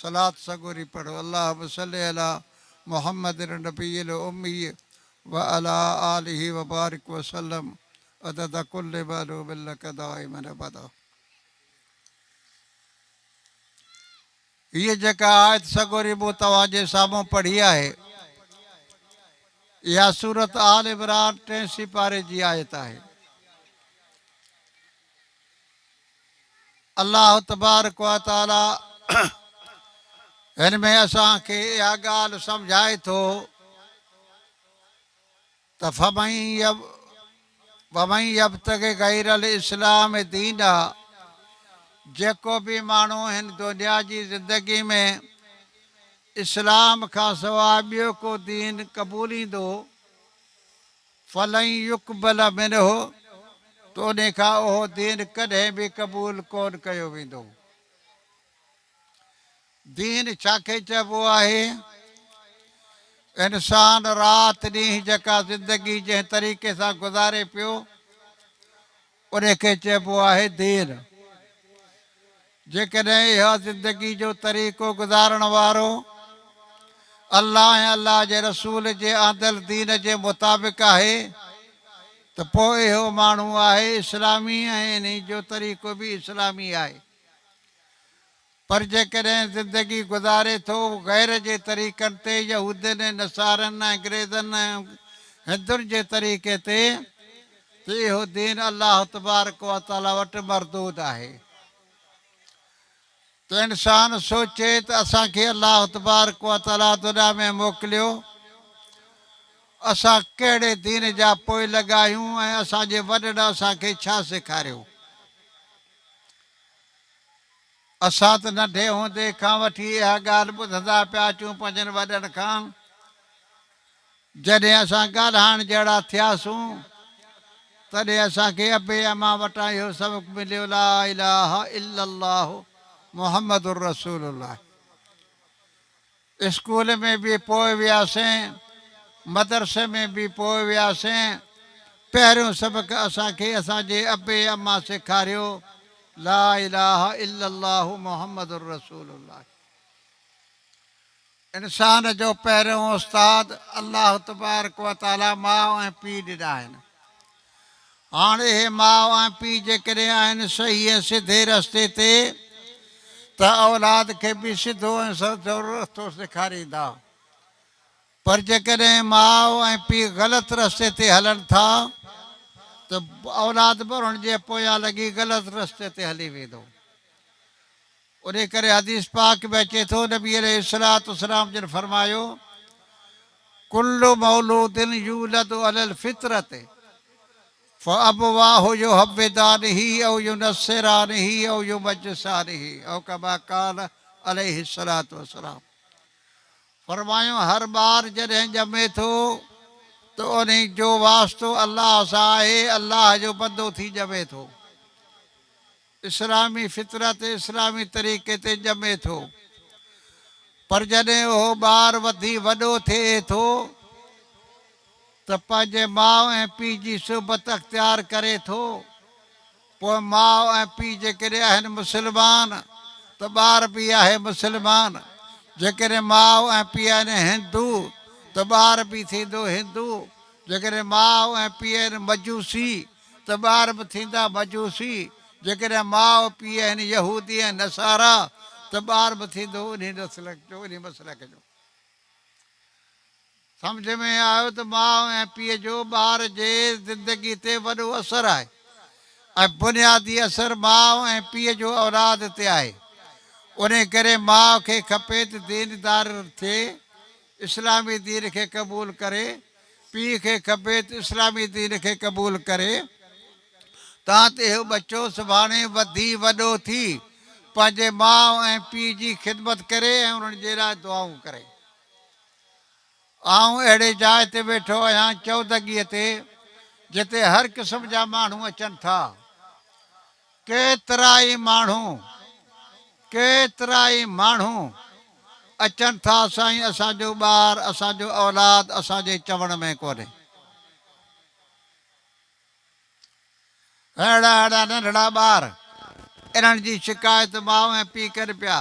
सलात सगोरी पढ़ो अल्लाहुम्मा सल्ली अला मुहम्मदिन नबिय्यिल उम्मी व अला आलिहि व बारिक व सल्लम अदद कुल्लि मालूमिन लक दाइमन अबदा। ये जेका आयत सगोरी मूं तव्हांजे साम्हूं पढ़ी आहे इहा सूरत आल इमरान 83 पारे जी आयत आहे। अल्लाह तबारक व तआला हिन में असांखे इहा ॻाल्हि सम्झाए थो त वमन यब्तग़ि गैरल इस्लाम दीना, जेको बि माण्हू हिन दुनिया जी ज़िंदगी में इस्लाम खां सवाइ ॿियो को दीन क़बूलींदो फलन युक़बल मिन्हु, त उन खां उहो दीन कॾहिं बि क़बूल कोन कयो वेंदो। दीन छाखे चइबो आहे? इंसान राति ॾींहुं जेका ज़िंदगी जंहिं तरीक़े सां गुज़ारे पियो उनखे चइबो आहे दीन। जेकॾहिं इहा ज़िंदगी जो तरीक़ो गुज़ारण वारो अल्लाह ऐं अल्लाह जे रसूल जे आंदल दीन जे मुताबिक़ आहे त पोइ इहो माण्हू आहे इस्लामी ऐं इन जो तरीक़ो बि इस्लामी आहे। पर जेकॾहिं ज़िंदगी गुज़ारे थो गैर जे तरीक़नि ते, यहूदनि नसारनि अंग्रेज़नि हिंदुनि जे तरीक़े ते, त इहो दीन अल्लाह तबारक व तआला वटि मरदूद आहे। त इंसान सोचे त असांखे अल्लाह तबारक व तआला दुनिया में मोकिलियो, असां कहिड़े दीन जा पोइ लॻायूं ऐं असांजे वॾनि असांखे छा सेखारियो। असां त नंढे हूंदे खां वठी इहा ॻाल्हि ॿुधंदा पिया अचूं पंहिंजनि वॾनि खां। जॾहिं असां ॻाल्हाइण जहिड़ा थियासीं तॾहिं असांखे अबे अमा वटां इहो सबक़ु मिलियो, ला इलाहा इल्लल्लाह मुहम्मदुर रसूलुल्लाह। स्कूल में बि पोइ वियासीं, मदरसे में बि पोइ वियासीं। पहिरियों सबक़ु असांखे असांजे अबे अमा सेखारियो, ला इलाहा इल्लल्लाह मुहम्मदुर रसूलुल्लाह। इंसान जो पहिरियों उस्ताद अल्लाह तबारक व तआला माउ ऐं पीउ ॾिना आहिनि। हाणे इहे माउ ऐं पीउ जेकॾहिं आहिनि सही ऐं सिधे रस्ते ते त औलाद खे बि सिधो ऐं सचो रस्तो सेखारींदा। पर जेकॾहिं माउ ऐं पीउ ग़लति रस्ते ते हलनि था त औलाद बि उन्हनि जे पोयां लॻी ग़लति रस्ते ते हली वेंदो। उन करे हदीस पाक में अचे थो, नबी अलैहिस्सलाम जिन फरमायो, कुल्लु मौलूदिन यूलदु अलल फितरत फअबवाहु युहव्विदानिही औ युनस्सिरानिही औ युमज्जिसानिही औ कमा क़ाल अलैहिस्सलातु वस्सलाम। फरमायो हर ॿार जॾहिं ॼमे थो त उन जो वास्तो अल्लाह सां आहे, अल्लाह जो बंदो थी ॼमे थो, इस्लामी फितरत इस्लामी तरीक़े ते ॼमे थो। पर जॾहिं उहो ॿार वधी वॾो थिए थो त पंहिंजे माउ ऐं पीउ जी सुहबत अख़्तियार करे थो। पोइ माउ ऐं पीउ जेकॾहिं आहिनि मुस्लमान त ॿार बि आहे मुस्लमान। जेकॾहिं माउ ऐं पीउ आहिनि हिंदू त ॿार बि थींदो हिंदू। जेकॾहिं माउ ऐं पीउ आहिनि मजूसी त ॿार बि थींदा मजूसी। जेकॾहिं माउ पीउ आहिनि यहूदी ऐं नसारा त ॿार बि थींदो उन नस्ल जो उन मसलक जो। सम्झ में आयो त माउ ऐं पीउ जो ॿार जे ज़िंदगी ते वॾो असरु आहे ऐं बुनियादी असरु माउ ऐं पीउ जो औलाद ते आहे। उन करे माउ खे खपे त दीनदार थिए, इस्लामी दीन खे क़बूल करे। पीउ खे खपे त इस्लामी दीन खे क़बूल करे। तां ते इहो बचो सुभाणे वधी वॾो थी पंहिंजे माउ ऐं पीउ जी ख़िदमत करे ऐं उन्हनि जे लाइ दुआऊं करे। आउं अहिड़े जाइ ते वेठो आहियां चौदगीअ ते जिते हर क़िस्म जा माण्हू अचनि था। केतिरा ई माण्हू अचनि था साईं असांजो ॿार असांजो औलाद असांजे चवण में कोन्हे। अहिड़ा नंढड़ा ॿार इन्हनि जी शिकायत माउ ऐं पीउ कनि पिया।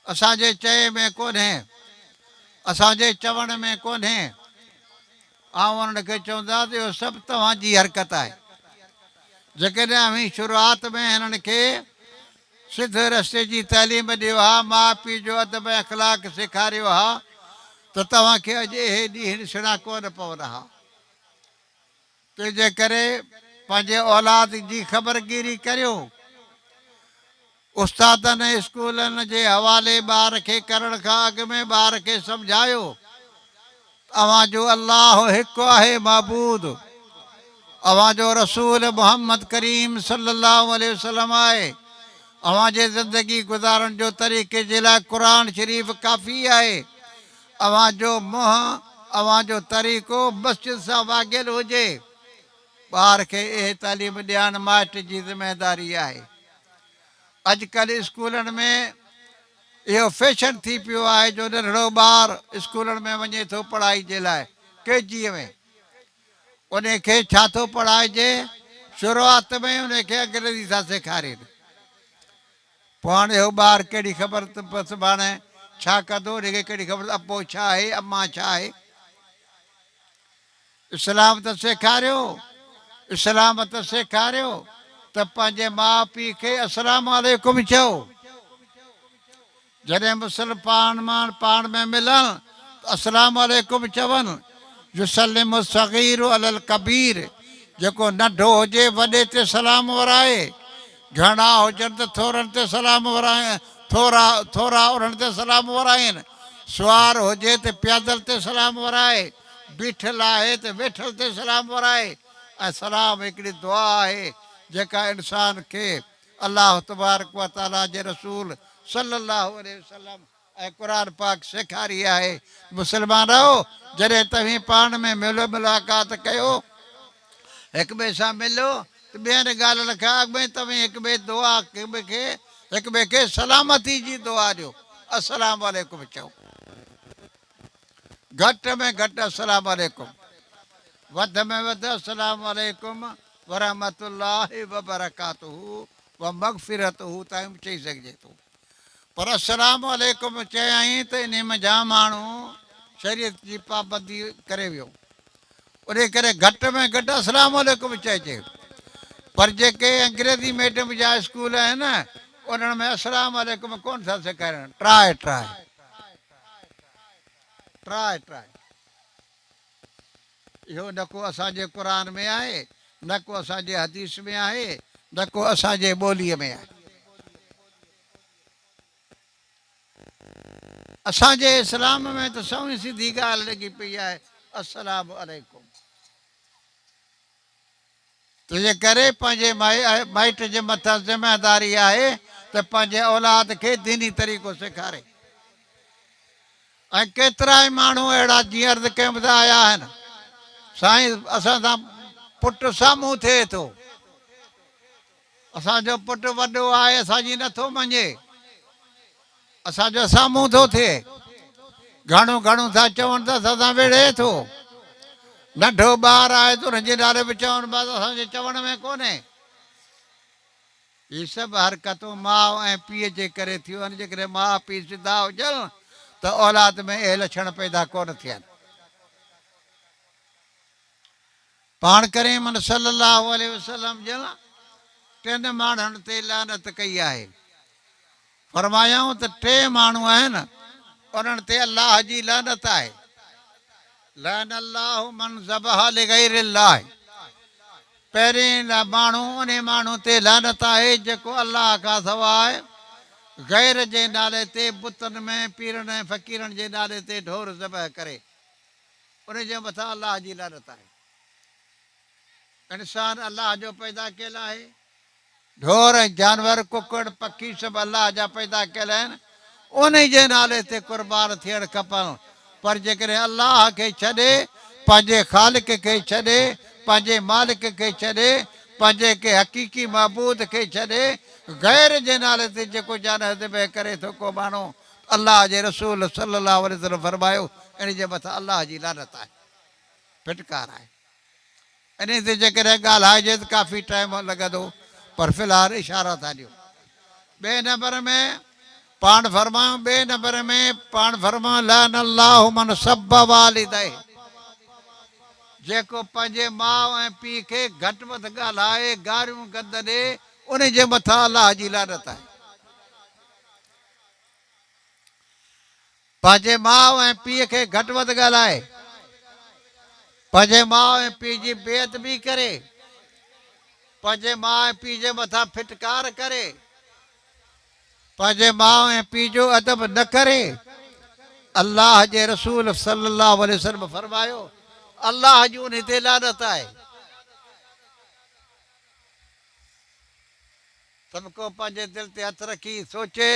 असांजे चए में कोन्हे, असांजे चवण में कोन्हे। ऐं उन्हनि खे चवंदा त इहो सभु तव्हांजी हरकत आहे। जेकॾहिं अवी शुरूआत में हिननि खे सिधे रस्ते जी तइलीम ॾियो हा, माउ पीउ जो अदब ऐं अख़लाक सेखारियो हा त तव्हांखे अॼु इहे ॾींहं ॾिसणा कोन पवंदा हा। तंहिंजे करे पंहिंजे औलाद जी ख़बरगिरी करियो। उस्तादनि स्कूलनि जे हवाले ॿार खे करण खां अॻु में ॿार खे सम्झायो अव्हांजो अलाह हिकु आहे महबूद। अव्हांजो रसूल मोहम्मद करीम सल्लल्लाहु अलैहि वसल्लम आहे। अव्हांजे ज़िंदगी गुज़ारण जो तरीक़े जे लाइ क़ुर शरीफ़ काफ़ी आहे। अव्हांजो मुंहुं अव्हांजो तरीक़ो मस्जिद सां वाॻियल हुजे। ॿार खे इहे तालीम ॾियणु माइट जी ज़िमेदारी आहे। अॼुकल्ह स्कूलनि में इहो फैशन थी पियो आहे जो नंढड़ो ॿार स्कूलनि में वञे थो पढ़ाई जे लाइ केजीअ में। उन खे छा थो पढ़ाइजे? शुरूआत में उन खे अंग्रेज़ी था सेखारीनि। पोइ हाणे इहो ॿारु कहिड़ी ख़बर त सुभाणे छा कंदो, उन खे कहिड़ी ख़बर अबो छा आहे अम्मा छा आहे। इस्लाम त सेखारियो, इस्लाम त सेखारियो त पंहिंजे माउ पीउ खे अस्सलाम वालेकुम चओ। जॾहिं मुस्लमान पाण में मिलनि त अस्सलाम वालेकुम चवनि। युसल्लिमु सगीरु अलल कबीर। जेको नंढो हुजे वॾे ते सलाम वराए। घणा हुजनि त थोरनि ते सलाम वराए, थोरा उन्हनि ते सलाम वराइनि। सुवार हुजे त प्यादल ते सलाम वराए। बीठल आहे त वेठल ते सलाम वराए। ऐं सलाम हिकिड़ी दुआ आहे जेका इंसान खे अलाह तबारक व ताला जे रसूल सल्लल्लाहु अलैहि वसल्लम ऐं क़ुर पाक सेखारी आहे। मुस्लमान रहो जॾहिं तव्हीं पाण में मेलो मुलाक़ात कयो, हिक ॿिए सां मिलो त ॿियनि ॻाल्हियुनि खां अॻु में तव्हीं हिक ॿिए खे सलामती जी दुआ ॾियो। अस्सलाम वालेकुम चओ। घटि में घटि अस्सलाम वालेकुम, वध में वधि अस्सलाम वालेकुम वरहमतुल्लाहि वबरकातुहू व मग़फ़िरतुहू ताईं बि चई सघिजे थो। पर अस्सलाम वालेकुम चयई त इन में जाम माण्हू शरीयत जी पाबंदी करे वियो। उन करे घटि में घटि अस्सलाम वालेकुम चइजे। पर जेके अंग्रेज़ी मीडियम जा स्कूल आहिनि उन्हनि में अस्सलाम वालेकुम कोन था सेखारनि। ट्राए इहो न को असांजे क़ुर में आहे, न को असांजे हदीस में आहे, न को असांजे ॿोलीअ में आहे। असांजे इस्लाम में त सवली सिधी ॻाल्हि लॻी पई आहे अस्सलाम वालेकुम। तंहिंजे करे पंहिंजे माइट जे मथां ज़िमेदारी आहे त पंहिंजे औलाद खे दीनी तरीक़ो सेखारे। ऐं केतिरा ई माण्हू अहिड़ा जीअं अर्ज़ु कयूं था आया आहिनि, साईं असां सां पुटु साम्हूं थिए थो, असांजो पुटु वॾो आहे असांजी नथो मञे। असांजो साम्हूं थो थिए घणो घणो था चवनि त असां वेड़े थो नंढो ॿारु आहे त हुनजे नाले बि चवनि बसि असांजे चवण में कोन्हे इहे सभु हरकतूं माउ ऐं पीउ जे करे थियूं आहिनि जेकॾहिं माउ पीउ सिधा हुजनि त औलाद में इहे लक्षण पैदा कोन थियनि पाण करीम सल्लल्लाहु अलैहि वसल्लम जन टिनि माण्हुनि ते लानत कई आहे फरमायाऊं त टे माण्हू आहिनि उन्हनि ते अलाह जी लानत आहे लान अल्लाहु मन ज़बह लिगैर अल्लाह पहिरीं माण्हू उन माण्हू ते लानत आहे जेको अलाह खां सवाइ गैर जे नाले ते बुतनि में पीरनि ऐं फ़क़ीरनि जे नाले ते ढोर ज़बह करे उन जे मथां अलाह जी लानत आहे इंसान अलाह जो पैदा कयल आहे ढोर जानवर कुकड़ पखी सभु अलाह जा पैदा कयल आहिनि उन जे नाले ते क़ुर्बान थियणु खपनि पर जेकॾहिं अलाह खे छॾे पंहिंजे ख़ालिक खे छॾे पंहिंजे मालिक खे छॾे पंहिंजे के हक़ीक़ी महबूद खे छॾे गैर जे नाले ते जेको जान ज़िबह करे थो को माण्हू अलाह जे रसूल सल्लल्लाहु अलैहि वसल्लम फरमायो इन जे मथां अलाह जी लानत आहे फिटकार आहे इन ते जेकॾहिं ॻाल्हाइजे त काफ़ी टाइम लॻंदो पर फ़िलहाल इशारा था ॾियूं ॿिए नंबर में पाण फरमायूं ॿिए नंबर में पाण फरमायूं लान अल्लाहु मन सब वालिदै जेको पंहिंजे माउ ऐं पीउ खे घटि वधि ॻाल्हाए गारियूं गंद ॾे उन जे मथां अलाह जी लानत आहे पंहिंजे माउ ऐं पीउ खे घटि वधि ॻाल्हाए पंहिंजे माउ ऐं पीउ जी बेअदबी करे पंहिंजे माउ ऐं पीउ जे मथां फिटकार करे पंहिंजे माउ ऐं पीउ जो अदब न करे अलाह जे रसूल सल्लल्लाहु अलैहि वसल्लम फरमायो अलाह जी उन ते लानत आहे सभु को पंहिंजे दिलि ते हथु रखी सोचे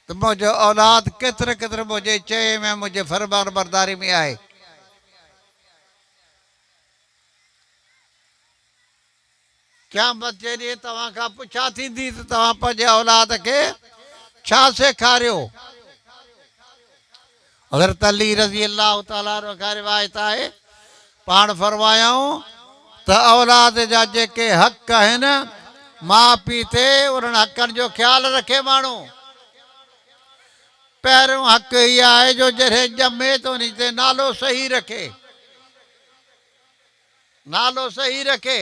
त मुंहिंजो औलाद केतिरे केतिरे मुंहिंजे चए में मुंहिंजे फरमान बरदारी में आहे क़यामत जे ॾींहुं तव्हां खां पुछा थींदी त तव्हां पंहिंजे औलाद खे छा सेखारियो हज़रत अली रज़ी अल्लाह ताला अन्हु खां रिवायत आहे पाण फरमायाऊं त औलाद जा जेके हक़ आहिनि माउ पीउ ते उन्हनि हक़नि जो ख़्यालु रखे माण्हू पहिरियों हक़ इहा आहे जो जॾहिं ॼमे त उन ते नालो सही रखे नालो सही रखे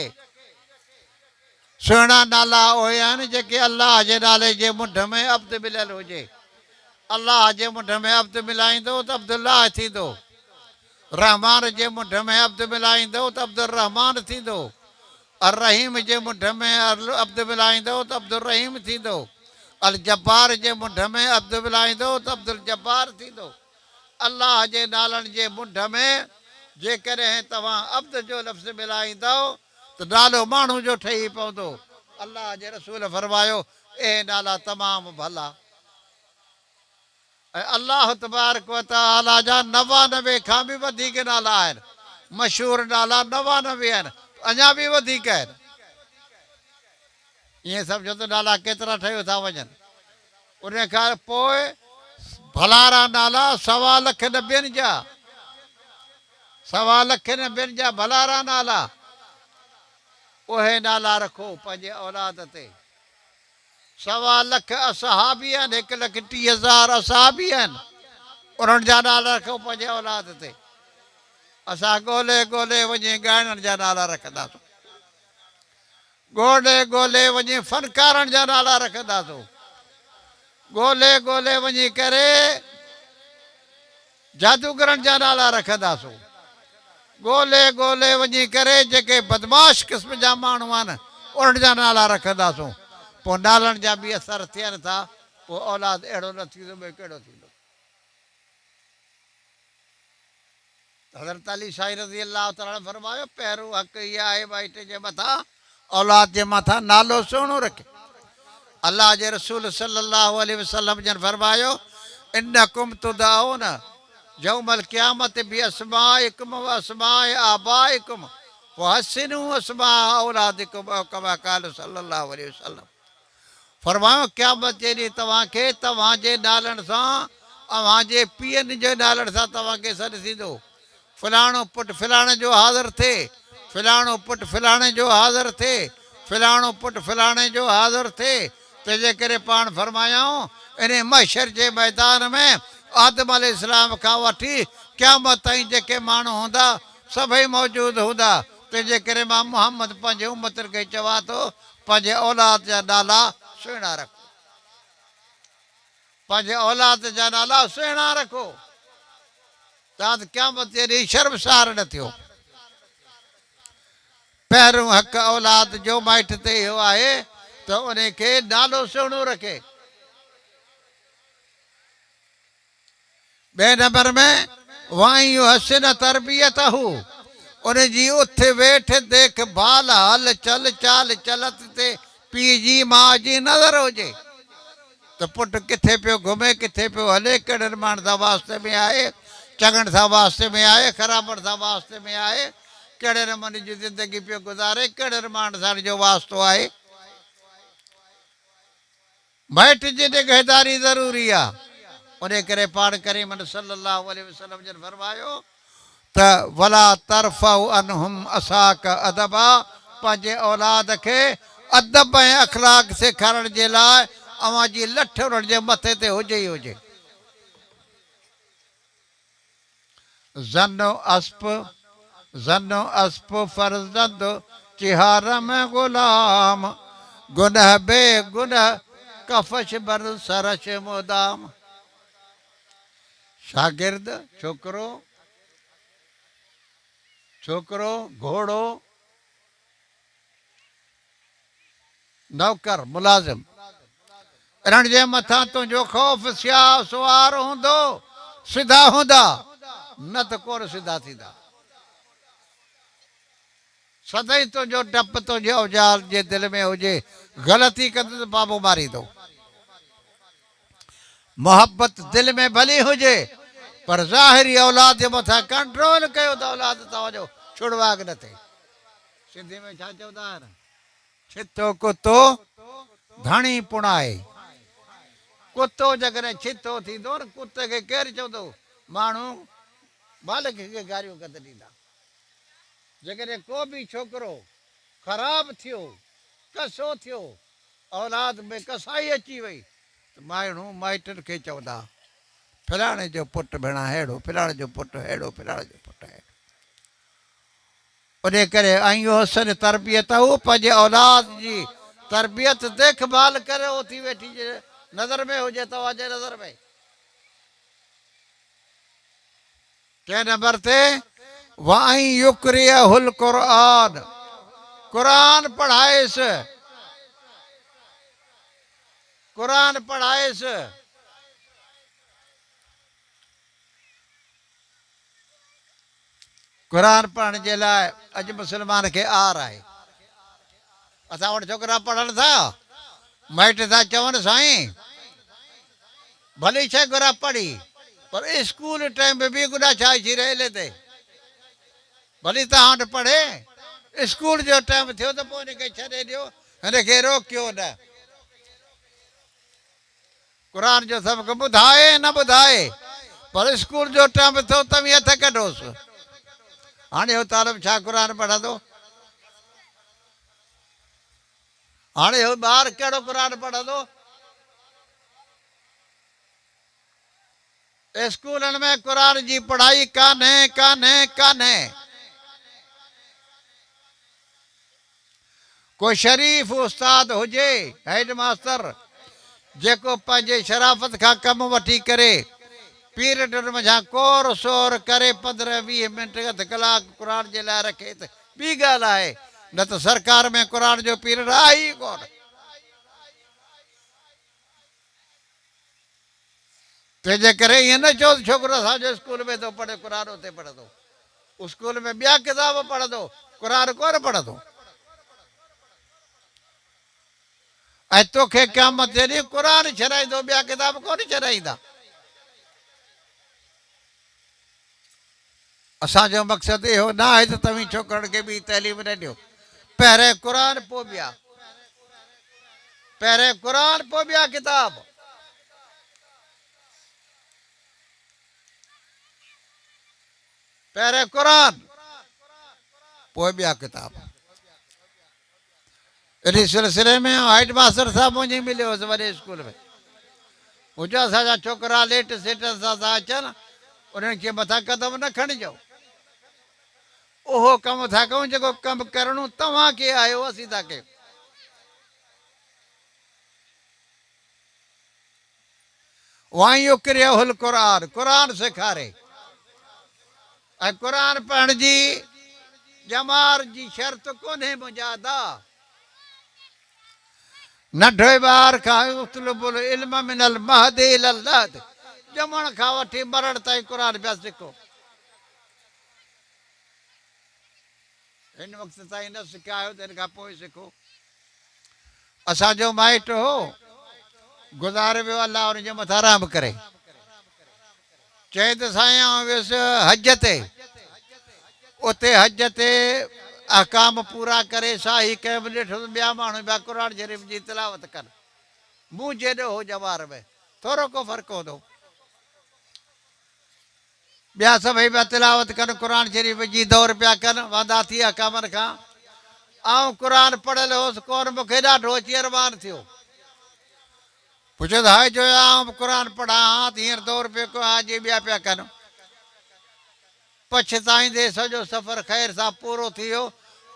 सुहिणा नाला उहे आहिनि जेके अलाह जे नाले जे मुंड में अब्द मिलियल हुजे अलाह जे मुंड में अब्द मिलाईंदो त अब्दुल्लाह थींदो रहमान जे मुंड में अब्द मिलाईंदो त अब्दुल रहमान थींदो अर रहीम जे मुंड में अब्द मिलाईंदो त अब्दुल रहीम थींदो अल जब्बार जे मुंड में अब्द मिलाईंदो त अब्दुल जब्बार थींदो अलाह जे नालनि जे मुंड में जेकॾहिं तव्हां अब्द जो लफ़्ज़ मिलाईंदो त नालो माण्हू जो ठही पवंदो अलाह जे रसूल फरमायो ए नाला तमामु भला ऐं अलाह तबारक व तआला जा 99 खां बि वधीक नाला आहिनि मशहूरु नाला 99 आहिनि अञा बि वधीक आहिनि ईअं सम्झो त नाला केतिरा ठहियो था वञनि उन खां पोइ भलारा नाला 1.25 लख नबियनि जा 1.25 लख नबियनि जा भलारा नाला उहे नाला रखो पंहिंजे औलाद ते 1.25 लख असहाबी आहिनि 1,30,000 असहाबी आहिनि उन्हनि जा नाला रखो पंहिंजे औलाद ते असां ॻोल्हे ॻोल्हे वञी ॻाइणनि जा नाला रखंदासीं ॻोल्हे ॻोल्हे वञी फनकारनि जा नाला रखंदासीं ॻोल्हे ॻोल्हे वञी करे जादूगरनि जा नाला रखंदासीं ॻोल्हे ॻोल्हे वञी करे जेके बदमाश क़िस्म जा माण्हू आहिनि उन्हनि जा नाला रखंदासीं पोइ नालनि जा बि असर थियनि था पोइ औलाद अहिड़ो न थींदो ॿियो कहिड़ो थींदो हज़रत अली साईं रज़ी अल्लाह ताला फरमायो पहिरियों हक़ इहा आहे माइट जे मथां औलाद जे मथां नालो सुहिणो रखे अलाह जे रसूल सल्लल्लाहु अलैहि वसल्लम जन फरमायो इन्नकुम तुदऔन यौमल क़यामत बि अस्माइकुम व अस्माइ आबाइकुम व हस्सिनु अस्मा औलादिकुम कमा क़ाल सल्लल्लाहु अलैहि वसल्लम फरमायो क़यामत जे ॾींहुं तव्हांखे तव्हांजे नालनि सां अव्हांजे पीअनि जे नालनि सां तव्हांखे सॾु थींदो। फलाणो पुटु फलाणे जो हाज़िर थिए, फलाणो पुटु फलाणे जो हाज़िर थिए, फलाणो पुटु फलाणे जो हाज़िर थिए। तंहिंजे करे पाण फरमायाऊं इन महशर जे मैदान में आदम अलैहिस्सलाम खां वठी क़यामत ताईं जेके माण्हू हूंदा सभई मौजूदु हूंदा। तंहिंजे करे मां मुहम्मद पंहिंजे उम्मतनि खे चवां थो पंहिंजे औलाद जा नाला सुहिणा रखो, पंहिंजे औलाद जा नाला सुहिणा रखो। तव्हां त क़यामत जे ॾींहुं शर्मसार न थियो। पहिरियों हक़ औलाद जो माइट ते इहो आहे त उन खे नालो सुहिणो रखे। ॿिए नंबर में वाइयूं हसन तरबियत हू, उन जी उथ वेठ देखभाल हल चल चाल चलत ते पीउ जी माउ जी नज़र हुजे त पुटु किथे पियो घुमे, किथे पियो हले, कहिड़े माण्हू सां वास्ते में आहे, चङण सां वास्ते में आहे, ख़राबण सां वास्ते में आहे, कहिड़े नमूने जी ज़िंदगी पियो गुज़ारे, कहिड़े माण्हू सां जो वास्तो आहे। माइट जी निगहदारी ज़रूरी आहे। उन करे पाण करीम सल्लल्लाहु अलैहि वसल्लम जन फरमायो त वला तरफ़उ अनहुम असाक अदबा, पंहिंजे औलाद खे अदब ऐं अखलाक सेखारण जे लाइ अव्हां जी लठ उन्हनि जे मथे ते हुजे ई हुजे। ज़नो अस्प फरज़ंद चिहार में गुलाम, गुनह बे गुनह कफश बर सरश मुदाम। शागिर्द छोकिरो, छोकिरो घोड़ो, नौकर मुलाज़िम, इन्हनि जे मथां तुंहिंजो ख़ौफ़ सियाह सुवार हूंदो, सिधा हूंदा न त कोन सिधा थींदा। सदाईं तुंहिंजो डपु तुंहिंजे औजाल जे दिलि में हुजे, ग़लती कंदो त बाबो मारींदो। मोहबत दिलि में भली हुजे पर ज़ाहिरी औलाद जे मथां कंट्रोल कयो त औलाद तव्हांजो छुड़वाग न थिए। सिंधी में छा चवंदा आहिनि, छितो कुतो धणी पुणाए। कुतो जॾहिं छितो थींदो न, कुते खे केरु चवंदो, माण्हू मालिक खे गारियूं कंदा ॾींदा। जेकॾहिं को बि छोकिरो ख़राबु थियो, कसो थियो, औलाद में कसाई अची वई त माण्हू माइटनि खे चवंदा फलाणे जो पुटु भेण अहिड़ो, फलाणे जो पुटु अहिड़ो, फलाणे जो पुटु अहिड़ो। उन करे आयूं हसन तरबियत हू, पंहिंजे औलाद जी तरबियत देखभाल करे थी वेठी नज़र में हुजे, तव्हांजे नज़र में। कंहिं नंबर ते वाई युक्रियहुल क़ुरान, क़ुरान पढ़ाएसि, क़ुरान पढ़ाएसि। क़ुरान पढ़ण जे लाइ अॼु मुस्लमान खे आर आहे। असां वटि छोकिरा पढ़नि था, माइट था चवनि साईं भली छा घुरा पढ़ी, पर स्कूल टाइम में बि गुॾा छा अची रहे ते भली तव्हां वटि पढ़े, स्कूल जो टाइम थियो त पोइ हिनखे छॾे ॾियो, हिनखे रोकियो न। क़ुरान जो सबक़ु ॿुधाए न ॿुधाए, पर स्कूल जो टाइम थियो त बि हथ कढोसि। हाणे हो तालिब छा क़ुरान पढ़ंदो, हाणे हो ॿार कहिड़ो क़ुरान पढ़ंदो। स्कूलनि में क़ुरान जी पढ़ाई कान्हे कान्हे कान्हे। कोई शरीफ़ उस्ताद हुजे, हेड मास्टर, जेको पंहिंजे शराफ़त खां कमु वठी करे पीरियडनि में कोर सोर करे 15-20 मिंट अधु कलाक क़ुरान जे लाइ रखे त ॿी ॻाल्हि आहे, न त सरकार में क़ुरान जो पीरियड आहे ई कोन। तंहिंजे करे ईअं न चओ छोकिरो असांजो स्कूल में थो पढ़े क़ुरान उते पढ़ंदो, स्कूल में ॿिया किताब पढ़ंदो, क़ुरान कोन पढ़ंदो। ऐं तोखे क़यामत जे ॾींहुं क़ुरान छॾाईंदो, ॿिया किताब कोन छॾाईंदा। असांजो मक़सदु इहो न आहे त तव्हीं छोकिरनि खे बि तइलीम न ॾियो, पहिरें क़ुरान पोइ ॿिया। पहिरें क़ुरान पोइ ॿिया किताब। पहिरें क़ुरान पोइ ॿिया किताब। इन सिलसिले में हेड मास्टर साहब मुंहिंजी मिलियो हुउसि वॾे स्कूल में। मुंहिंजा असांजा छोकिरा लेट सेट सां था अचनि, उन्हनि खे मथां कदम न खणिजो। उहो कमु था कयूं जेको कमु करणो तव्हांखे आयो, असीं था कयूं। वाई युक्रिहुल क़ुरान, क़ुरान सेखारे। ऐं क़ुरान पढ़ण जी ॼमार जी शर्त कोन्हे मुंहिंजा दा। नंढे ॿार खां उतलुबुल इल्म मिनल महदि इलल लहद, ॼमण खां वठी मरण ताईं क़ुरान पिया सिखो। हिन वक़्त ताईं न सिखिया आहियो त हिन खां पोइ सिखो। असांजो माइट हो, गुज़ारे वियो, अलाह हुनजे मथां रहम करे। चई त साईं आउं वियुसि हज ते, उते हज ते अहकाम पूरा करे शाही कंहिं बि ॾिठो त ॿिया माण्हू पिया क़ुरान शरीफ़ जी तिलावत कनि। मूं जेॾो हो ॼमार में थोरो को फ़र्क़ु हूंदो। ॿिया सभई पिया तिलावत कनि, क़ुरान शरीफ़ जी दौर पिया कनि, वांदा थी अहकामनि खां। आउं क़ुरान पढ़ियल हुउसि कोन, मूंखे ॾाढो अची अरमान थियो। पुछियो त हाय जो आउं क़ुरान पढ़ां हा त हींअर दौर पियो कयो, हाजी ॿिया पिया कनि। पछताईंदे सॼो सफ़र ख़ैर सां पूरो थी वियो,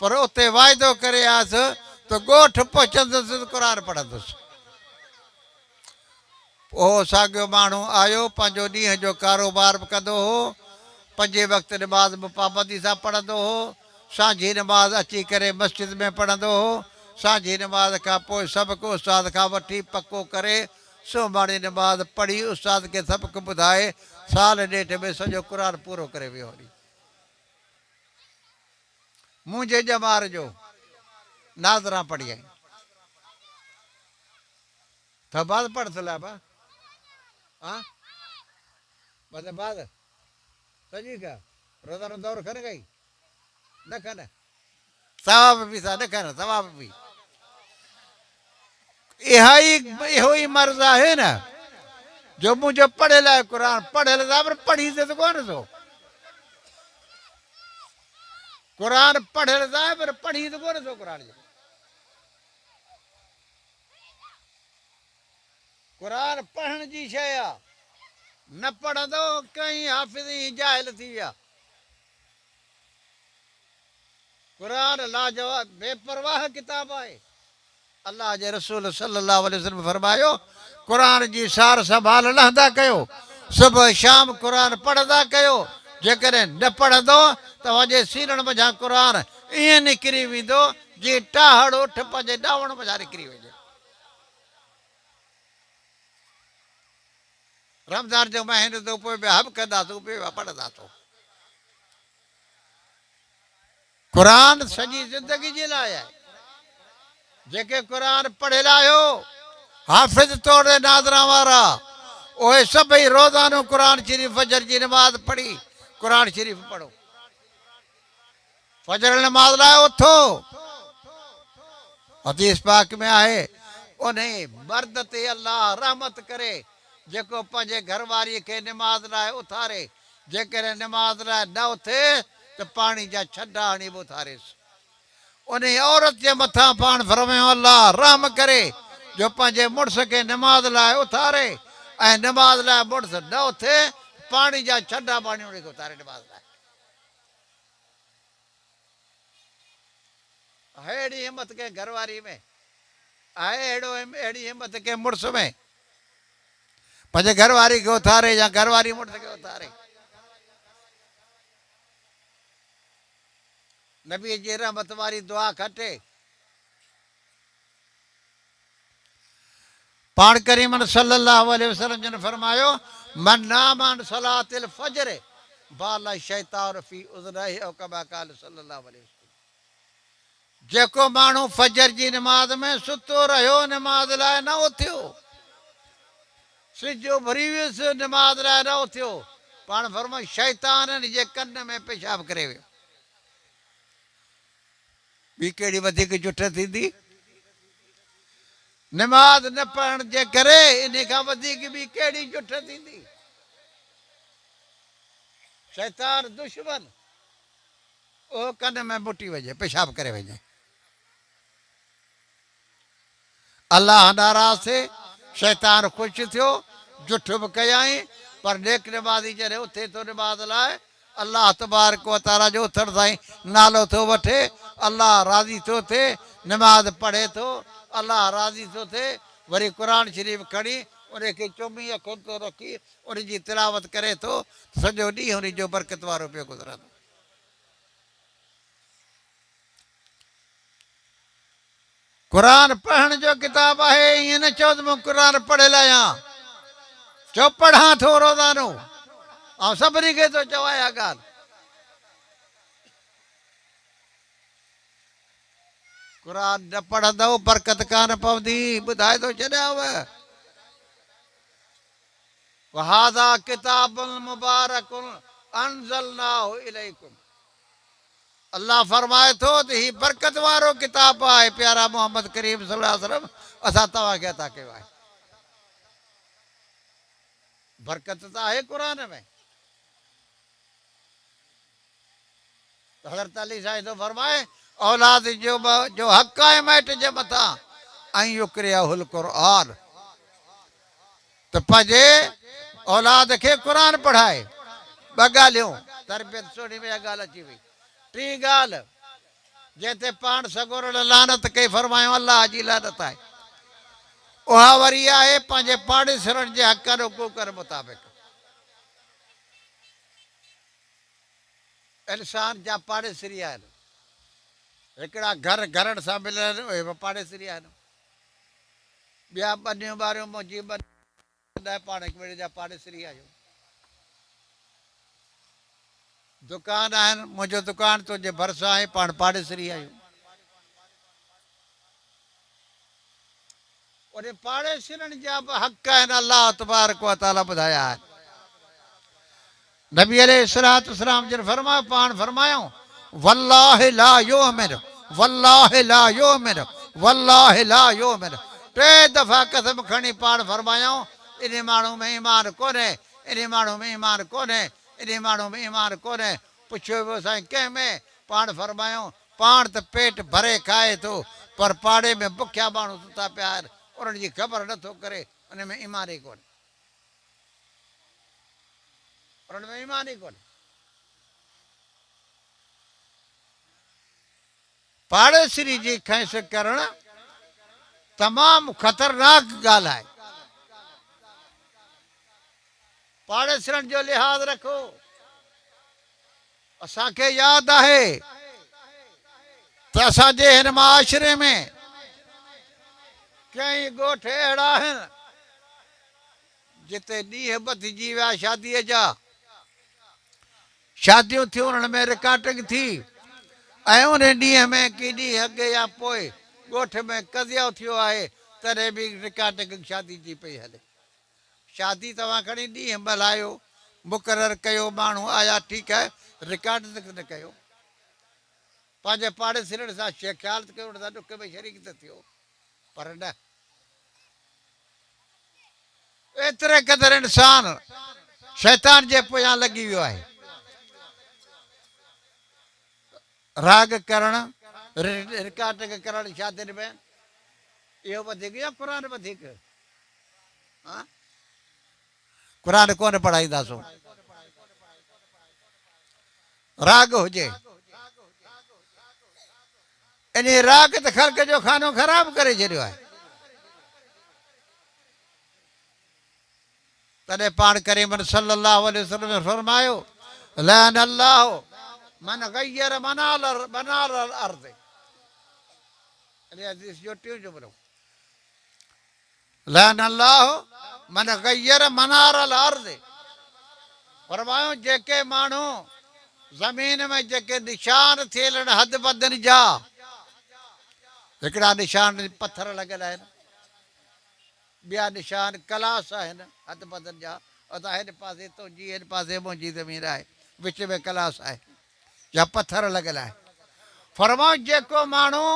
पर उते वाइदो करे आयुसि त ॻोठ पहुचंदुसि त क़ुरान पढ़ंदुसि। उहो साॻियो माण्हू आयो, पंहिंजो ॾींहं जो कारोबार बि कंदो हो, पंजे वक़्त नमाज़ बि पाबंदी सां पढ़ंदो हो, सांझी नमाज़ अची करे मस्जिद में पढ़ंदो हो। सांझी नमाज़ खां पोइ सबक़ु उस्ताद खां वठी पको करे सुभाणे नमाज़ पढ़ी उस्ताद खे सबक़ु ॿुधाए साल ॾेढ में सॼो क़ुरान पूरो करे वियो हली। मुंहिंजे ॼमार जो नाज़रा पढ़ी आई। थबाद पढ़तला बा हाँ बस बाद सजी का रोजाना दौर खन गई न खन सवाब भी सा न खन सवाब भी। इहो ही मर्ज़ आहे न जो मुंहिंजो पढ़ियल आहे क़ुरान, पढ़ियल था पर पढ़ी त कोन थो। क़ुरान पढ़ियल था पर पढ़ी त कोन थो क़ुरान जो। क़ुरान पढ़ण जी शइ आहे, न पढ़ंदो कहीं हाफ़िज़ ई जाहिल थी विया। क़ुरान लाजवाब बेपरवाह किताब आहे। अल्लाह जे रसूल सल्लल्लाहु अलैहि वसल्लम फरमायो, क़ुरान जी सार संभाल लहंदा कयो, सुबुह शाम क़ुरान पढ़ंदा कयो। जेकॾहिं न पढ़ंदो तव्हांजे सीननि मथां क़ुरान ईअं निकिरी वेंदो जीअं टाहड़ उठ पंहिंजे ॾावण मथां निकिरी वञे। रमज़ान जो महीनो तो पोइ बि हब कंदासूं, पियो पढ़ंदासूं। क़ुरान सॼी ज़िंदगी जे लाइ आहे। जेके क़ुरान पढ़ियल आहियो, हाफ़िज़ तौर ते नाज़रा वारा, उहे सभई रोज़ानो क़ुरान शरीफ़ फजर जी नमाज़ पढ़ी क़ुरान शरीफ़ पढ़ो। फजर नमाज़ लाइ उथो। हदीस पाक में आहे, उन मर्द ते अल्लाह रहमत करे जेको पंहिंजे घरवारीअ खे नमाज़ लाइ उथारे। जेकॾहिं नमाज़ लाइ न उथे त पाणी जा छॾा हणी बि उथारेसि। उन औरत जे मथां पाण फरमायो अल्लाह रहम करे जो पंहिंजे मुड़ुस खे नमाज़ लाइ उथारे, ऐं नमाज़ लाइ मुड़ुस न उथे पाणी जा छॾा पाणी उन खे उथारे नमाज़ लाइ। अहिड़ी हिमत कंहिं घरवारी में आहे, अहिड़ी हिमत कंहिं मुड़ुस में पंहिंजे घरवारी खे उथारे या घरवारी मुड़ुस खे उथारे। नबी जी रहमत वारी दुआ खटे। पाण करीम सल्लल्लाहु अलैहि वसल्लम जिन फरमायो, मन नाम अन सलातिल फजर बाला शैतान फी उज़नही औ कमा क़ाल सल्लल्लाहु अलैहि वसल्लम। जेको माण्हू फजर जी नमाज़ में सुतो रहियो, नमाज़ लाइ न उथियो, सिज उभरी वियुसि नमाज़ लाइ न उथियो, पाण फरमायो शैतान जे कन में पेशाब करे वियो। ॿी कहिड़ी वधीक जुठ थींदी? निमाज़ न पढ़ण जे करे इन खां वधीक ॿी कहिड़ी जुठ थींदी। शैतान दुश्मन ओ कन में मुटी वञे, पेशाब करे वञे। अल्लाह नाराज़ थिए, शैतान ख़ुशि थियो, जुठ बि कयाई, पर नेक निमाज़ी जॾहिं उथे थो निमाज़ लाइ, अल्लाह तबारक व तआला जो उथण ताईं नालो थो वठे, अल्लाह राज़ी थो थिए, निमाज़ पढ़े थो, अल्लाह राज़ी थो थिए, वरी क़ुर शरीफ़ खणी उनखे चुमी अखियुनि ते रखी उनजी तिलावत करे थो, सॼो ॾींहुं उन जो बरकत वारो पियो गुज़रंदो। क़ुर पढ़ण जो किताब आहे, ईअं न चओ त मूं क़ुर पढ़ियल आहियां, चओ पढ़ां थो रोज़ानो, ऐं सभिनी खे थो चवां इहा ॻाल्हि। क़ुर न पढ़ंदव बरकत कान पवंदी, ॿुधाए थो छॾियांव। वहाज़ा किताबुल मुबारकुन अंज़लनाहु इलैकुम, अल्लाह फरमाए थो त ही बरकत वारो किताब आहे, प्यारा मोहम्मद करीम सल्लल्लाहु अलैहि वसल्लम असां तव्हांखे अता कयो आहे। बरकत त आहे क़ुर में। हज़रत अली साईं थो फरमाए, औलाद जो हक़ आहे माइट जे मथां, ऐं युक्रिहुल क़ुरआन, त पंहिंजे औलाद खे क़ुर पढ़ाए। ॿ ॻाल्हियूं, तरबियत सुहिणी में इहा ॻाल्हि अची वई। टी ॻाल्हि, जंहिं ते पाण सगोरल लानत कई, फरमायूं अलाह जी लानत आहे, उहा वरी आहे पंहिंजे पाड़ेसरनि जे हक़नि हुक़ूक़नि मुताबिक़। इंसान जा पाड़ेसरी आहिनि, हिकिड़ा घरनि सां मिलियल आहिनि, उहे बि पाड़ेसरी आहिनि। ॿिया ॿनियूं ॿारियूं मुंहिंजी पाण हिकिड़े जा पाड़ेसरी आहियूं। दुकान आहिनि, मुंहिंजो दुकान तुंहिंजे भरिसां आहे, पाण पाड़ेसरी आहियूं। उन पाड़ेसरनि जा बि हक़ आहिनि, अलाह तबारक व तआला ॿुधाया आहिनि। नबी अलैहिस्सलातु वस्सलाम जिन फरमायो, पाण फरमायूं वल्लाहि ला युमिन, वल्लाहि ला युमिन, वल्लाहि ला युमिन, 3 दफ़ा कसम खणी पाण फरमायूं इन माण्हू में ईमान कोन्हे, इन माण्हू में ईमान कोन्हे, इन माण्हू में ईमान कोन्हे। पुछियो वियो साईं कंहिं में? पाण फरमायूं पाण त पेट भरे खाए थो, पर पाड़े में बुखिया माण्हू सुता पिया आहिनि, उन्हनि जी ख़बर नथो करे, उन में ईमान ई कोन्हे, उन्हनि में ईमान ई कोन्हे। पाड़ेसरी जी खैस करणु तमामु ख़तरनाक ॻाल्हि आहे। पाड़ेसरनि जो लिहाज़ रखो। असांखे यादि आहे त असांजे हिन माशरे में कई ॻोठ अहिड़ा आहिनि जिते ॾींहं ॿधिजी विया शादीअ जा, शादियूं थियूं, उन्हनि में रिकॉर्डिंग थी, ऐं उन ॾींहं में की ॾींहं अॻे या पोइ ॻोठ में कज़ियो थियो आहे, तॾहिं बि रिकॉर्डिंग शादी जी पई हले। शादी तव्हां खणी ॾींहं मल्हायो, मुक़ररु कयो, माण्हू आया, ठीकु आहे, रिकॉर्ड न कयो। पंहिंजे पाड़ेसरनि सां ख़्याल कयो, उन सां ॾुख में शरीक त थियो, पर न। एतिरे क़दुरु इंसान शैतान जे पोयां लॻी वियो आहे। राग करणु, रिकॉर्डिंग करणु शादियुनि में, इहो वधीक या क़ुर वधीक? क़ुर कोन पढ़ाईंदासूं, राग हुजे। इन राग त ख़ल्क़ जो खानो ख़राब करे छॾियो आहे। तॾहिं पाण करीम सल्लल्लाहु अलैहि वसल्लम फरमायो लअन अल्लाहु मन गय्यर मनाल अर्ज़, इन हदीस जो टियों जुमलो, लअन अल्लाहु मन गय्यर मनाल अर्ज़, फरमायो जेके माण्हू ज़मीन में जेके निशान थियल आहिनि हद बदनि जा, हिकिड़ा निशान पत्थर लॻल आहिनि, ॿिया निशान कलास आहिनि हद बदनि जा, असां हिन पासे तुंहिंजी, हिन पासे मुंहिंजी ज़मीन आहे, विच में कलास आहे या पत्थर लॻल आहे। फरमायो जेको माण्हू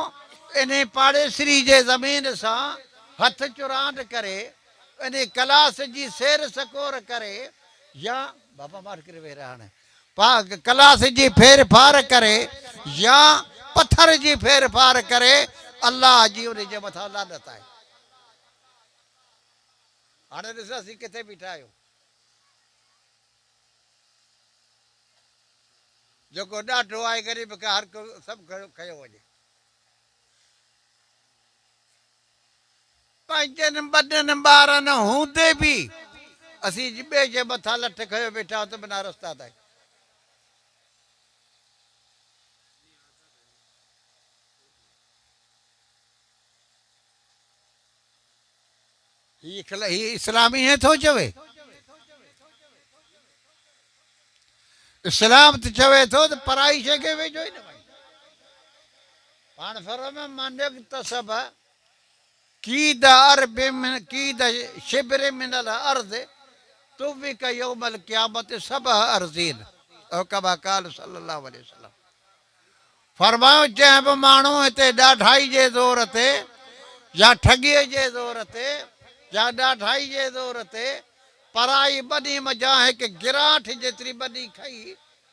इन पाड़ेसरी जे ज़मीन सां हथ चुरांड करे इन क्लास जी सेर सकोर करे या बाबा मार करे वे रहण क्लास जी फेर फार करे या पत्थर जी फेर फार करे अल्लाह जी उन जे मथां लानत आहे हाणे ॾिस असीं किथे बीठा आहियूं जेको ॾाढो आहे ग़रीब खे हर को सभु खयो वञे पंहिंजनि वॾनि ॿारनि हूंदे बि असीं ॿिए जे मथां लठ खयो वेठा आहियूं त बिना रस्ता ताईं ही इस्लामी है थो चवे इस्लाम त चवे थो त पराई शइ खे वेझो ई न वञ पाण फरमायो माने तसब कीद अरब मिन कीद शिबर मिनल अर्ज़ तुबिक यौमल क़यामत सब अर्ज़ीन औ कमा क़ाल सल्लल्लाहु अलैहि वसल्लम फरमायो जंहिं बि माण्हू हिते ॾाढाई जे ज़ोर ते या ठगीअ जे ज़ोर ते या ॾाढाई जे ज़ोर ते पराई ॿनी मज़ा हिकु गिराठ जेतिरी ॿनी खई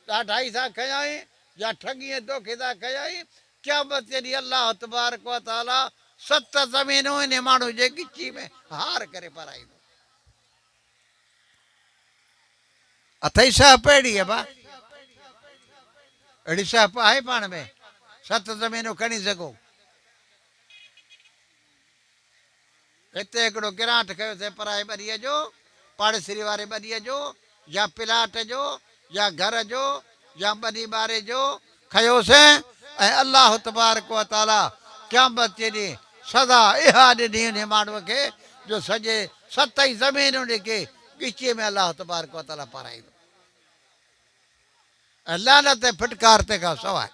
ॾाढाई सां खयई या ठगीअ धोखे सां खयई क़यामत जॾहिं अलाह तबारक व तआला 7 ज़मीनूं इन माण्हू जे गिची में हार करे पराईंदो अथई साहु पहिड़ी आहे बा अहिड़ी साहु आहे पाण में 7 ज़मीनूं खणी सघो हिते हिकिड़ो गिरांट कयोसीं पराए ॿरीअ जो पाड़ेसिरी वारे ॿरीअ जो या प्लाट जो या घर जो या ॿनी ॿारे जो खयोसीं ऐं अलाह तबारक व तआला क़यामत जे ॾींहुं सदा इहा ॾिनी उन माण्हूअ खे जो सॼे 7 ई ज़मीनूं खे ॻिचीअ में अलाह तबारक व तआला पाराईंदो ऐं लानत ऐं फिटकार तंहिंखां सवाइ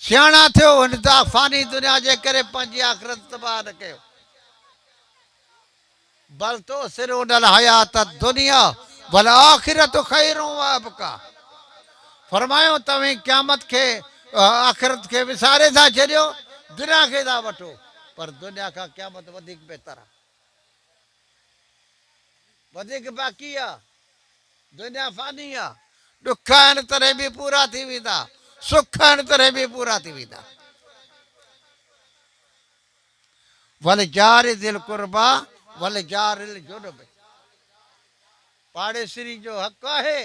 सियाणा थियो हिन फानी दुनिया जे करे पंहिंजी आख़िरत तबाह न कयो बल तो सिरोनल हयात दुनिया भल आख़िरत खैरुं व अबका फरमायो तव्हीं क़यामत खे आख़िरत खे विसारे था छॾियो दुनिया खे था वठो पर दुनिया खां क़यामत वधीक बहितर आहे वधीक बाक़ी आहे दुनिया फानी आहे ॾुख आहिनि तॾहिं बि पूरा थी वेंदा सुख आहिनि तॾहिं बि पूरा थी वेंदा वल जार दिल कुर्बा वल जार जुनब पाड़ेसिरी जो हक़ आहे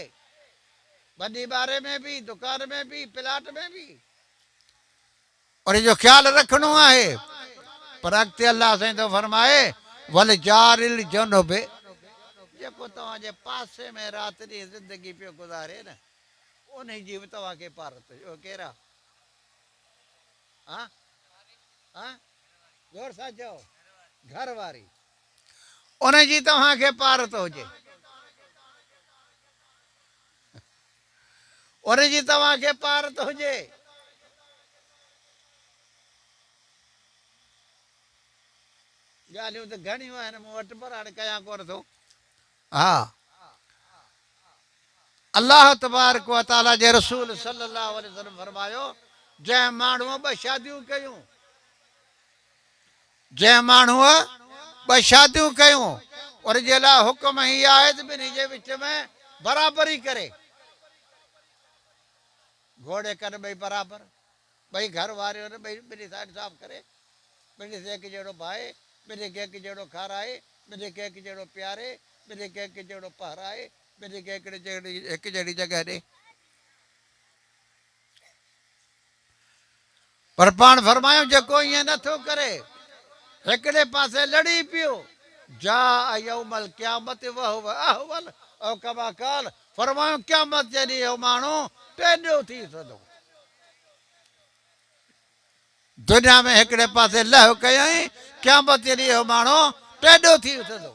वॾी ॿारे में बि दुकान में बि प्लाट में बि उन जो ख़्यालु रखणो आहे पर अॻिते अलाह साईं थो फरमाए वल जार जुनब जेको तव्हांजे पासे में राति ॾींहुं ज़िंदगी पियो गुज़ारे न उन जी बि तव्हांखे पारत हुजे केरु आहे हा हा ज़ोर सां चओ घर वारी उन जी तव्हांखे पारत हुजे उन जी तव्हांखे पारत हुजे ॻाल्हियूं त घणियूं आहिनि मूं वटि पर हाणे कयां कोन थो हा अल्लाह तबारक व तआला जे रसूल सल्लल्लाहु अलैहि वसल्लम फरमायो जंहिं माण्हूअ 2 शादियूं कयूं जंहिं माण्हूअ 2 शादियूं कयूं उन जे लाइ हुकुम हीअ आहे त ॿिन्ही जे विच में बराबरी करे घोड़े कनि ॿई बराबरि ॿई घर वारियूं ॿिन्ही साइड साफ़ करे ॿिन्ही खे हिकु जहिड़ो भाए ॿिन्ही खे हिकु जहिड़ो खाराए ॿिन्ही खे हिकु जहिड़ो प्यारे ॿिन्ही खे हिकु जहिड़ो पहराए ॿिन्ही खे हिकु जहिड़ी जॻह ॾे पर पाण फरमायूं जेको ईअं नथो करे हिकिड़े पासे लड़ी पियो जा यौमल क़यामत वहुव अहवल औ कमा क़ाल फरमायूं क़यामत जे ॾींहुं इहो माण्हू टेॾो थी सघंदो दुनिया में हिकिड़े पासे लह कयई क़यामत जे ॾींहुं इहो माण्हू टेॾो थी सघंदो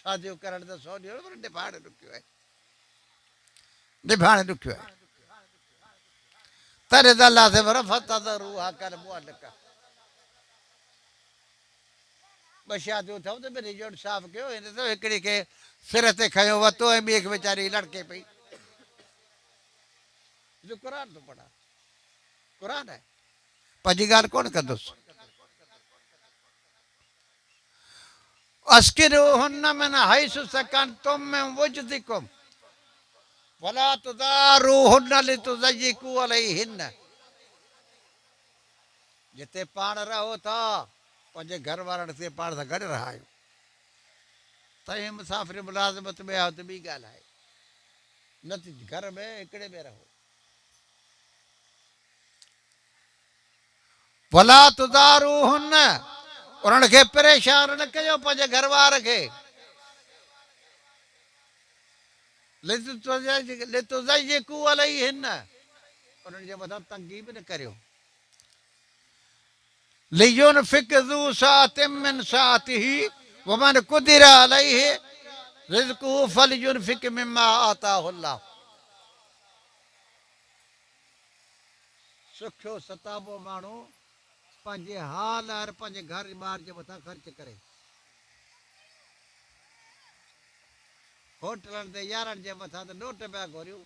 शादियूं करण त सवलियूं पर निभाइणु ॾुखियो आहे निभाइणु ॾुखियो आहे तॾहिं त अलाह से रूहा कर मुअलक 2 शादियूं अथव त ॿिन्ही जो इंसाफ़ कयो हिन त हिकिड़ी खे सिर ते खयो वरितो ऐं ॿिए खे वीचारी लड़के पई जो कुरान तो पढ़ा कुरान है पंहिंजी ॻाल्हि कोन कंदुसि अस्किरुहुन्ना मिन हैसु सकनतुम मिन वुजदिकुम वला तुदारुहुन्ना लितुज़य्यिकू अलैहिन्ना जिते पाण रहो था पंहिंजे घर वारनि से पाण सां गॾु रहायो तव्हां मुसाफ़िर मुलाज़मत में आहियो त ॿी ॻाल्हि आहे न त घर में हिकिड़े में रहो भला तुदारुहुन्ना उन्हनि खे परेशान न कयो पंहिंजे घर वार खे लितुज़य्यिकू अलैहिन्ना उन्हनि जे मथां तंगी बि न करियो लियुनफ़िक़ ज़ू साअतिन मिन साअतिही वमन क़ुदिर अलैहि रिज़्क़ुहु फ़लयुनफ़िक़ मिम्मा आताहुल्लाह सुखियो सताबो माण्हू पंहिंजे हाल और पंहिंजे घर ॿार जे मथां ख़र्च करे होटलनि ते यारनि जे मथां त नोट पिया घुरियूं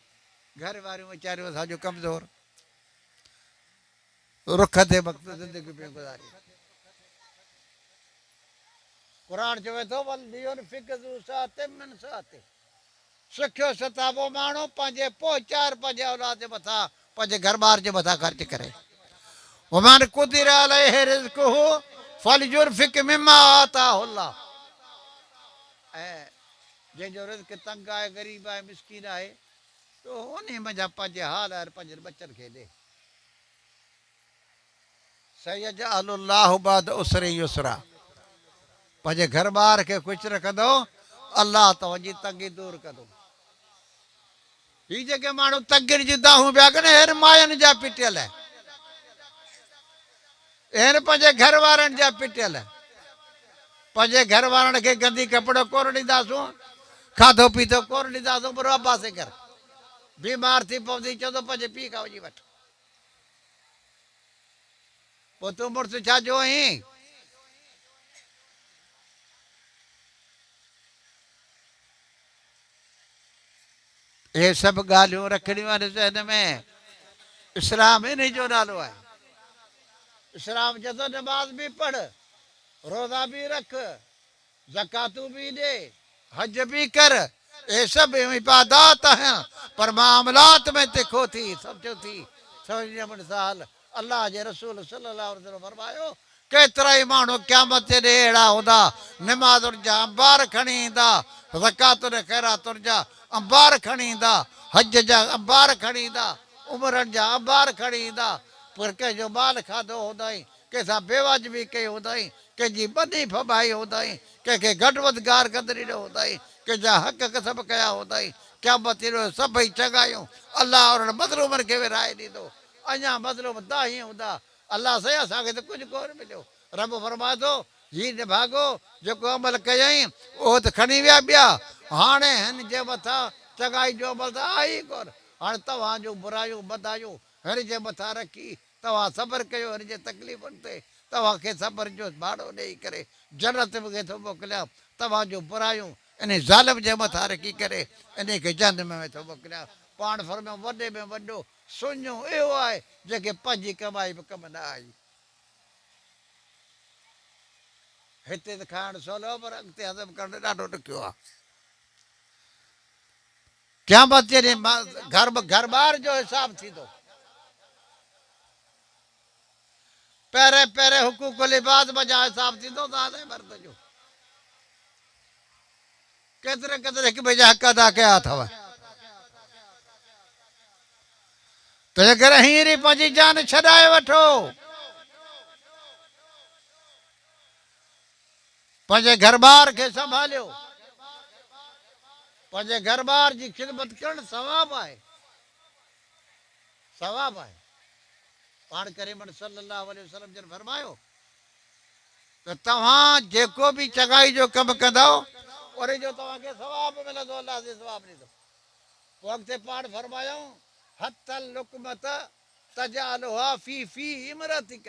घर वारियूं वीचारियूं असांजो कमज़ोर रुख ते वक़्तु ज़िंदगी पियूं गुज़ारियूं क़ुरान चवे थो सुखियो सताबो माण्हू पंहिंजे पोचार पंहिंजे औलाद जे मथां पंहिंजे घर ॿार जे मथां ख़र्च करे वमन क़ुदिर अलैहि रिज़्क़ुहु फ़लयुनफ़िक़ मिम्मा आताहुल्लाह ऐं जंहिंजो रिज़्क़ तंग आहे ग़रीब आहे मिसकीन आहे त उन मंझां पंहिंजे हाल और पंहिंजे बचनि खे ॾे सयजअलुल्लाहु बाद उसरि युसरा पंहिंजे घर ॿार खे ख़ुशि रखंदो अलाह तव्हांजी तंगी दूरि कंदो ही जेके माण्हू तंगियुनि जी दाहूं पिया कनि हेर मायुनि जा पिटियल हेर पंहिंजे घर वारनि जा पिटियल पंहिंजे घर वारनि खे गंदी कपिड़ो कोन ॾींदासूं खाधो पीतो कोन ॾींदासूं पर अब्बासे कर बीमार थी पवंदी चवंदो पंहिंजे पीउ खां वञी वठ पोइ तूं मुड़ुसु छा जो आहीं ये सभु ॻाल्हियूं रखणियूं आहिनि ज़हन में इस्लाम इन जो नालो आहे इस्लाम चए थो नमाज़ बि पढ़ रोज़ा बि रख ज़कातूं बि ॾे हज बि कर ये सभु इबादात हैं पर मामलात में तिखो थी सम्झो थी समझ में साल अल्लाह जे रसूल सल्लल्लाहु अलैहि वसल्लम फरमायो केतिरा ई माण्हू क़यामत ते ॾे अहिड़ा हूंदा नमाज़ुनि जा अंबार खणी ईंदा ज़कातुनि ख़ैरातुनि जा अंबार खणी ईंदा हज जा अंबार खणी ईंदा उमिरनि जा अंबार खणी ईंदा पर कंहिंजो माल खाधो हूंदई कंहिंसां बेवाजिबी कई हूंदई कंहिंजी ॿधी फबाई हूंदई कंहिंखे घटि वधि गार गदरी न हूंदई कंहिंजा हक़ कसब कया हूंदई क़यामत ॾींहुं सभई चङायूं अलाह उन्हनि मज़लूमनि खे विराए ॾींदो अञा मज़लूम दाही हूंदा अलाह साईं असांखे त कुझु कोन मिलियो रब फरमाए थो हीउ निभागो जेको अमल कयई उहो त खणी विया ॿिया हाणे हिन जे मथां चङाई जो अमल त आहे ई कोन हाणे तव्हांजूं बुरायूं बदायूं हिन जे मथां रखी तव्हां सब्र कयो हिन जे तकलीफ़ुनि ते तव्हांखे सब्र जो भाड़ो ॾेई करे जन्नत में थो मोकिलियां तव्हांजूं बुरायूं इन ज़ालिम जे मथां रखी करे इन खे जन्नत में थो मोकिलियां पाण फरमायो वॾे में वॾो सुञो इहो आहे जेके पंहिंजी कमाई बि कम न आई हिते त खाइणु सवलो पर अॻिते हज़म करणु ॾाढो ॾुखियो आहे क़यामत जे ॾींहुं घर ॿार जो हिसाबु थींदो पहिरें पहिरें हुकूक लिबास मज़ा हिसाबु थींदो ज़ाल ऐं मर्द जो केतिरे केतिरे हिक ॿिए जा हक़ अदा कया अथव तंहिं करे हींअर ई पंहिंजी जान छॾाए वठो पंहिंजे घर ॿार खे संभालियो पंहिंजे घर ॿार जी ख़िदमत करणु सवाबु आहे सवाबु आहे पाण करीम सल्लल्लाहु अलैहि वसल्लम जन फरमायो त तव्हां जेको बि चङाई जो कमु कंदव उन जो तव्हांखे सवाबु मिलंदो अलाह से सवाबु ॾींदो पोइ अॻिते पाण फरमायूं हथल लुकमत तजालुहा फी फी इमरतिक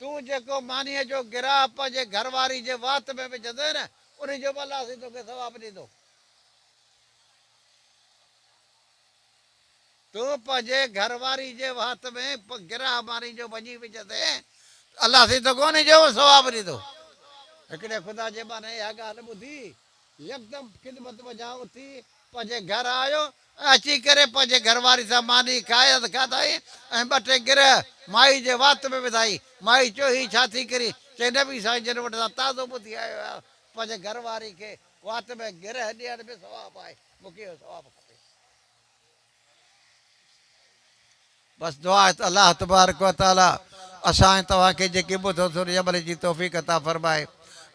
तूं जेको मानीअ जो गिराह पंहिंजे घरवारी जे वात में विझंदे न उन जो बि अलाह से तोखे सवाबु ॾींदो तूं पंहिंजे घरवारी जे हथ में गिरह मारी जो वञी विझंदे अलाह सिधो कोन जो सवाबु ॾींदो। हिकिड़े ख़ुदा जे माने इहा ॻाल्हि ॿुधी यकदमि ख़िदमत वञा उथी पंहिंजे घर आयो ऐं अची करे पंहिंजे घरवारी सां मानी खाधई ऐं ॿ टे गिरह माई जे वात में विधाई। माई चयो हीउ छा थी करी? चई नबी साईं जन वटि ताज़ो ॿुधी आयो आहे पंहिंजे घरवारी खे वात में गिरह ॾियण में सवाबु आहे, मूंखे इहो सवाबु खपे। बसि दुआ आहे त अलाह तबारक व ताला असां ऐं तव्हांखे जेके ॿुधो थोरी अमल जी तौफ़ीक़ अता फ़रमाए।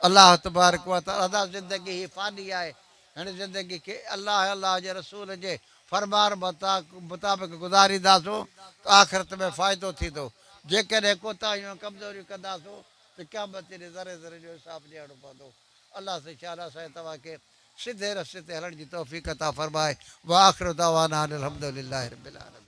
अलाह तबारक व ताला ज़िंदगी ही फ़ानी आहे, हिन ज़िंदगी खे अलाह अलाह जे रसूल जे फरमान मुताबिक़ गुज़ारींदासूं त आख़िरत में फ़ाइदो थींदो। जेकॾहिं कोताहियूं कमज़ोरियूं कंदासूं त क़यामत जे ज़रे ज़रे जो हिसाबु ॾियणो पवंदो। अलाह ताला असां तव्हांखे सिधे रस्ते ते हलण जी तौफ़ीक़ अता फ़रमाए। व आख़िर दावाना अनिल हम्दुलिल्लाहि रब्बिल आलमीन।